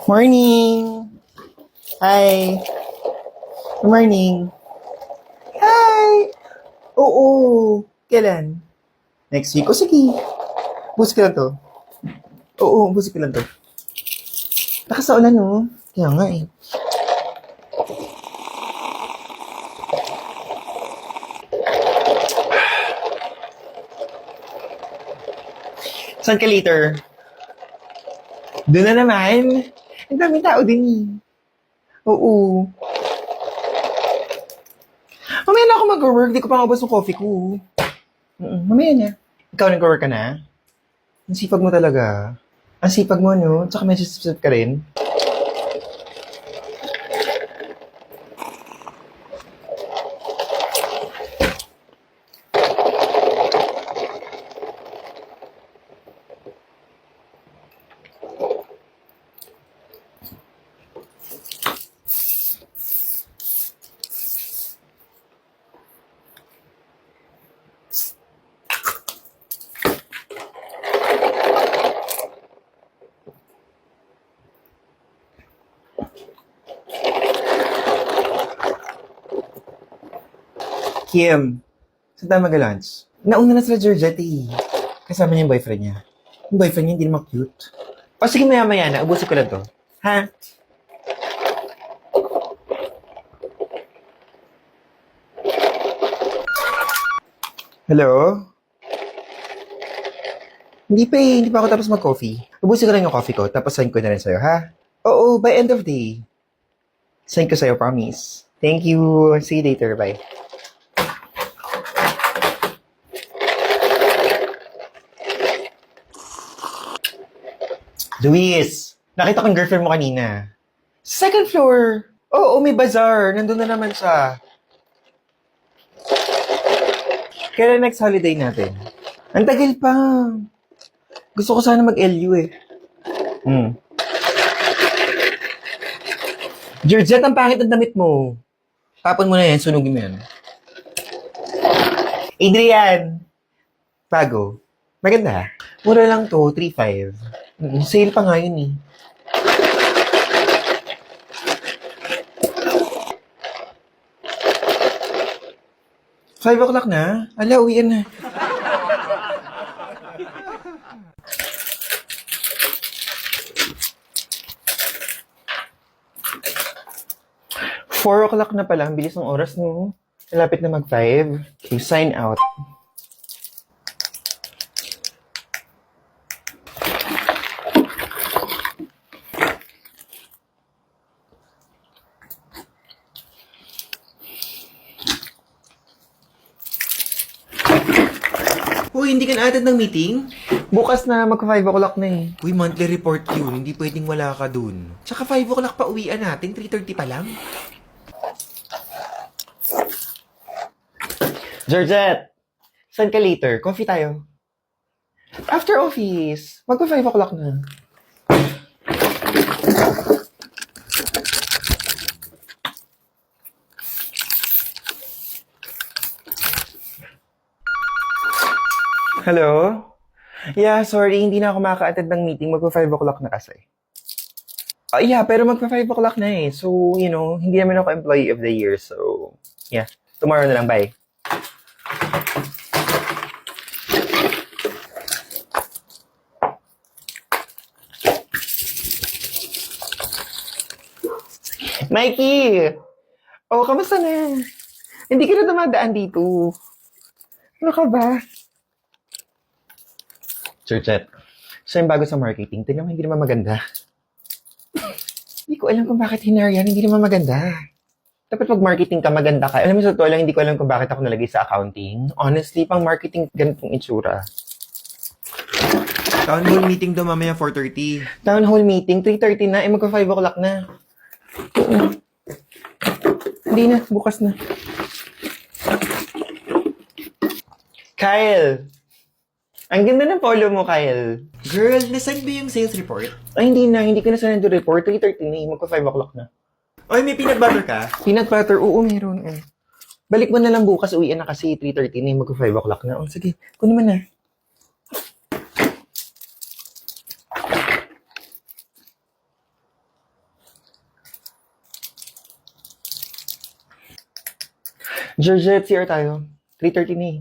Morning! Hi! Good morning! Hi! Oo! Kailan? Next week? O sige. Bus ko lang to. Oo, bus ko lang to. Lakas sa ulan, no? Kaya nga eh. Saan ka later? Doon na naman. Ang daming tao din eh. Oo. Mamaya na ako mag-work. Di ko pa maubos ng coffee ko. Mamaya na. Ikaw nag-work ka na? Ang sipag mo talaga. Ang sipag mo, no? Tsaka medyo sip ka rin. Kim, saan tayo mag-lunch? Nauna na sila Georgette eh. Kasama niya yung boyfriend niya. Yung boyfriend niya hindi naman cute. O sige, maya-maya na. Ubusin ko lang to. Ha? Hello? Hindi pa eh. Hindi pa ako tapos mag-coffee. Ubusin ko lang yung coffee ko, tapos sign ko na rin sa'yo, ha? Oo, by end of day. Sign ko sa'yo, promise. Thank you. See you later. Bye. Luis! Nakita ko yung girlfriend mo kanina. Second floor! Oo, may bazaar. Nandun na naman siya. Kailan next holiday natin? Ang tagal pa. Gusto ko sana mag-LU eh. Georgette, ang pangit ng damit mo. Tapon mo na yan, sunugin mo yan. Adrian! Bago. Maganda. Mura lang to, 3.5. Sale pa nga yun eh. Five o'clock na? Ala, uwian na. Four o'clock na pala. Ang bilis ng oras, no? Malapit na mag-5. Okay, sign out. Uy, hindi ka na-attend ng meeting? Bukas na, mag-5 o'clock na eh. Uy, monthly report yun. Hindi pwedeng wala ka dun. Tsaka 5 o'clock pa uwian natin, 3:30 pa lang. Georgette, saan ka later? Coffee tayo. After office, mag-5 o'clock na. Hello? Yeah, sorry, hindi na ako makaka-attend ng meeting. Mag-5 o'clock na kasi. Yeah, pero mag-5 o'clock na eh. So, hindi naman ako employee of the year. So, yeah. Tomorrow na lang. Bye. Mikey! Oh, kamusta na? Hindi ka na dumadaan dito. Ano ka ba? Georgette, siya yung bago sa marketing. Tingnan mo, hindi naman maganda. Hindi ko alam kung bakit hinar yan. Hindi naman maganda. Dapat mag-marketing ka, maganda ka. Alam mo, sa totoo lang, hindi ko alam kung bakit ako nalagay sa accounting. Honestly, pang marketing, ganitong itsura. Town hall meeting daw mamaya 4:30. Town hall meeting, 3:30 na. Magka 5 o'clock na. Oo. Hindi na, bukas na. Kyle! Ang ganda ng polo mo, Kyle. Girl, nasaan ba yung sales report? Ay, hindi na. Hindi ko na sana report. 3:30 na. Magka 5 o'clock na. Oy, may peanut butter ka? Peanut butter? Oo, meron. Balik mo na lang bukas. Uwian na kasi 3:30 na. Magka 5 o'clock na. Sige, kunin mo na. Georgette, CR tayo. 3:30 na eh.